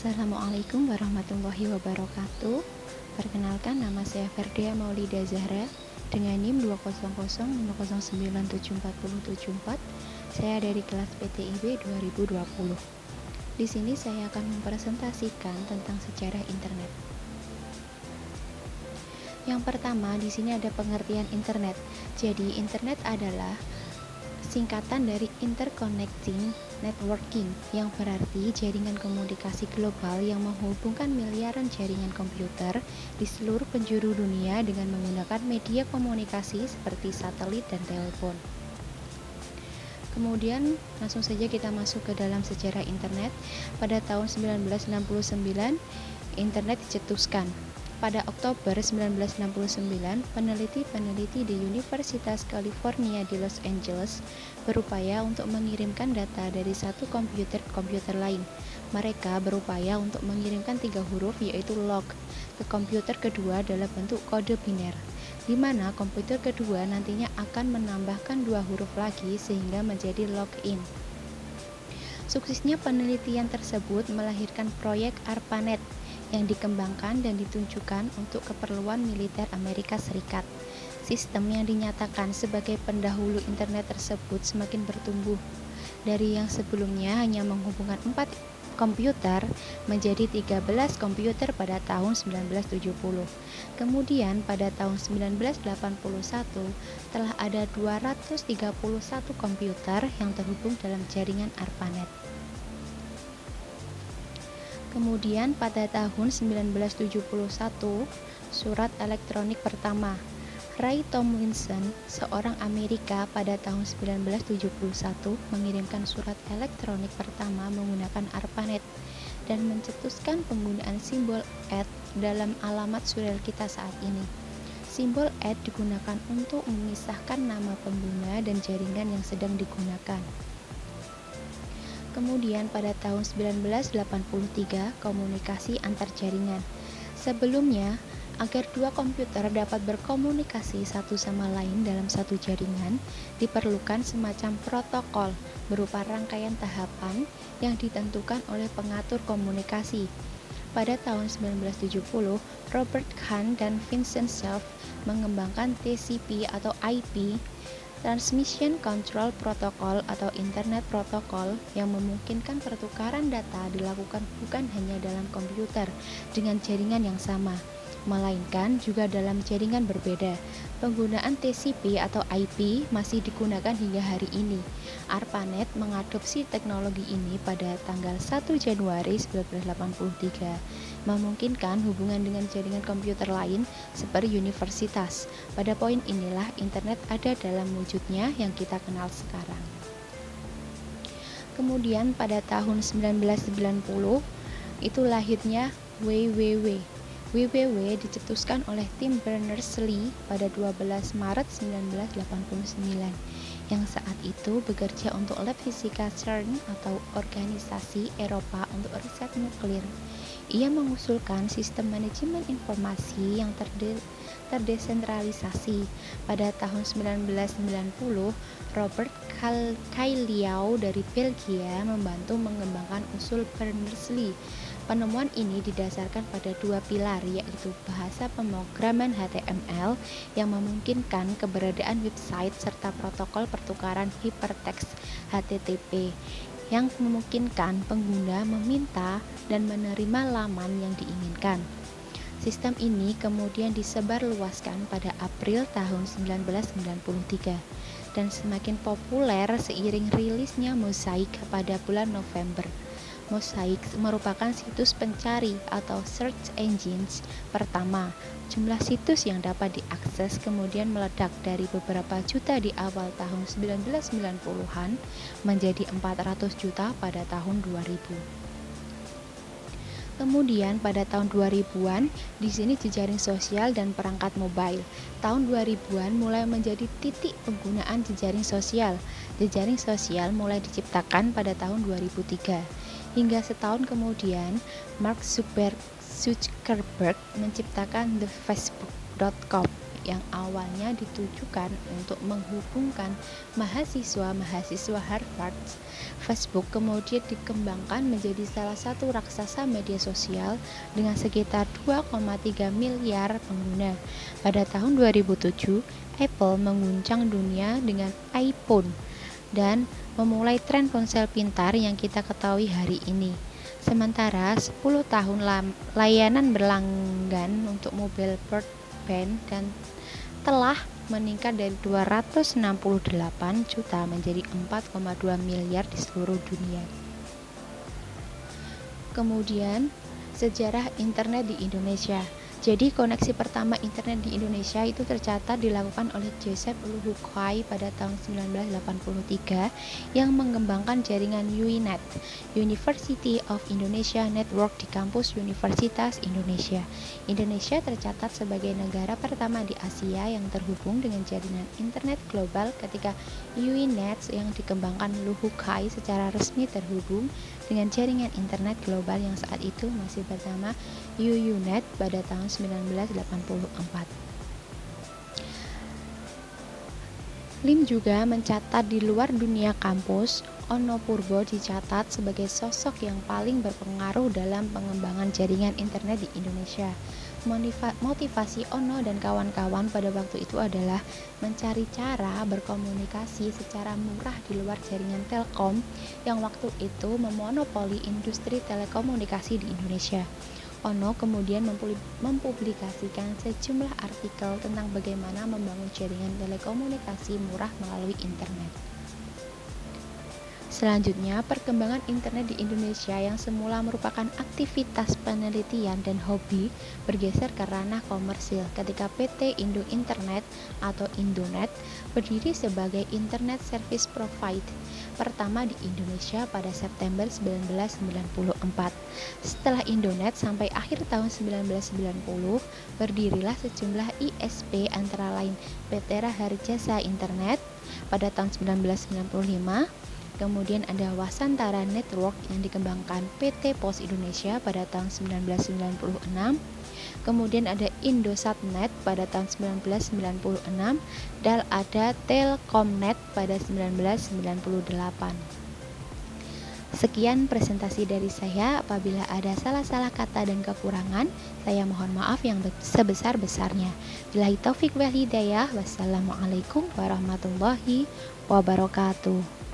Assalamualaikum warahmatullahi wabarakatuh. Perkenalkan, nama saya Ferdia Maulida Zahra dengan NIM 20050097474. Saya dari kelas PTIB 2020. Di sini saya akan mempresentasikan tentang sejarah internet. Yang pertama, di sini ada pengertian internet. Jadi, internet adalah singkatan dari interconnecting networking, yang berarti jaringan komunikasi global yang menghubungkan miliaran jaringan komputer di seluruh penjuru dunia dengan menggunakan media komunikasi seperti satelit dan telepon. Kemudian langsung saja kita masuk ke dalam sejarah internet. Pada tahun 1969, internet dicetuskan. Pada Oktober 1969, peneliti-peneliti di Universitas California di Los Angeles berupaya untuk mengirimkan data dari satu komputer ke komputer lain. Mereka berupaya untuk mengirimkan 3 huruf, yaitu log, ke komputer kedua dalam bentuk kode biner, di mana komputer kedua nantinya akan menambahkan 2 huruf lagi sehingga menjadi login. Suksesnya penelitian tersebut melahirkan proyek ARPANET yang dikembangkan dan ditunjukkan untuk keperluan militer Amerika Serikat. Sistem yang dinyatakan sebagai pendahulu internet tersebut semakin bertumbuh. Dari yang sebelumnya hanya menghubungkan 4 komputer menjadi 13 komputer pada tahun 1970. Kemudian pada tahun 1981 telah ada 231 komputer yang terhubung dalam jaringan ARPANET. Kemudian pada tahun 1971, surat elektronik pertama. Ray Tomlinson, seorang Amerika, pada tahun 1971 mengirimkan surat elektronik pertama menggunakan ARPANET dan mencetuskan penggunaan simbol @ dalam alamat surel kita saat ini. Simbol @ digunakan untuk memisahkan nama pengguna dan jaringan yang sedang digunakan. Kemudian pada tahun 1983, komunikasi antar jaringan. Sebelumnya, agar 2 komputer dapat berkomunikasi satu sama lain dalam satu jaringan, diperlukan semacam protokol berupa rangkaian tahapan yang ditentukan oleh pengatur komunikasi. Pada tahun 1970, Robert Kahn dan Vincent Cerf mengembangkan TCP atau IP, Transmission Control Protocol atau Internet Protocol, yang memungkinkan pertukaran data dilakukan bukan hanya dalam komputer dengan jaringan yang sama, melainkan juga dalam jaringan berbeda. Penggunaan TCP atau IP masih digunakan hingga hari ini. ARPANET mengadopsi teknologi ini pada tanggal 1 Januari 1983, memungkinkan hubungan dengan jaringan komputer lain seperti universitas. Pada poin inilah internet ada dalam wujudnya yang kita kenal sekarang. Kemudian pada tahun 1990 itu lahirnya WWW. WWW dicetuskan oleh Tim Berners-Lee pada 12 Maret 1989, yang saat itu bekerja untuk Lab Fisika CERN atau Organisasi Eropa untuk Riset Nuklir. Ia mengusulkan sistem manajemen informasi yang terdesentralisasi. Pada tahun 1990, Robert Cailliau dari Belgia membantu mengembangkan usul Berners-Lee. Penemuan ini didasarkan pada 2 pilar, yaitu bahasa pemrograman HTML yang memungkinkan keberadaan website serta protokol pertukaran hypertext HTTP yang memungkinkan pengguna meminta dan menerima laman yang diinginkan. Sistem ini kemudian disebarluaskan pada April tahun 1993 dan semakin populer seiring rilisnya Mosaic pada bulan November. Mosaic merupakan situs pencari atau search engines pertama. Jumlah situs yang dapat diakses kemudian meledak dari beberapa juta di awal tahun 1990-an menjadi 400 juta pada tahun 2000. Kemudian pada tahun 2000-an, di sini jejaring sosial dan perangkat mobile. Tahun 2000-an mulai menjadi titik penggunaan jejaring sosial. Jejaring sosial mulai diciptakan pada tahun 2003. Hingga setahun kemudian, Mark Zuckerberg menciptakan the Facebook.com yang awalnya ditujukan untuk menghubungkan mahasiswa-mahasiswa Harvard. Facebook kemudian dikembangkan menjadi salah satu raksasa media sosial dengan sekitar 2,3 miliar pengguna. Pada tahun 2007, Apple mengguncang dunia dengan iPhone dan memulai tren ponsel pintar yang kita ketahui hari ini. Sementara 10 tahun layanan berlangganan untuk mobil broadband dan telah meningkat dari 268 juta menjadi 4,2 miliar di seluruh dunia. Kemudian, sejarah internet di Indonesia. Jadi koneksi pertama internet di Indonesia itu tercatat dilakukan oleh Joseph Luhukai pada tahun 1983 yang mengembangkan jaringan UINet, University of Indonesia Network di kampus Universitas Indonesia. Indonesia tercatat sebagai negara pertama di Asia yang terhubung dengan jaringan internet global ketika UINet yang dikembangkan Luhukai secara resmi terhubung dengan jaringan internet global yang saat itu masih bernama UUNet pada tahun 1984. Lim juga mencatat di luar dunia kampus, Ono Purbo dicatat sebagai sosok yang paling berpengaruh dalam pengembangan jaringan internet di Indonesia. Motivasi Ono dan kawan-kawan pada waktu itu adalah mencari cara berkomunikasi secara murah di luar jaringan Telkom yang waktu itu memonopoli industri telekomunikasi di Indonesia. Ono kemudian mempublikasikan sejumlah artikel tentang bagaimana membangun jaringan telekomunikasi murah melalui internet. Selanjutnya, perkembangan internet di Indonesia yang semula merupakan aktivitas penelitian dan hobi bergeser ke ranah komersil ketika PT Indo Internet atau Indonet berdiri sebagai Internet Service Provider pertama di Indonesia pada September 1994. Setelah Indonet sampai akhir tahun 1990, berdirilah sejumlah ISP antara lain PT Raharjasa Internet pada tahun 1995, kemudian ada Wasantara Network yang dikembangkan PT Pos Indonesia pada tahun 1996, kemudian ada Indosatnet pada tahun 1996, dan ada Telkomnet pada 1998. Sekian presentasi dari saya. Apabila ada salah-salah kata dan kekurangan, saya mohon maaf yang sebesar-besarnya. Billahi taufik wal hidayah. Wassalamualaikum warahmatullahi wabarakatuh.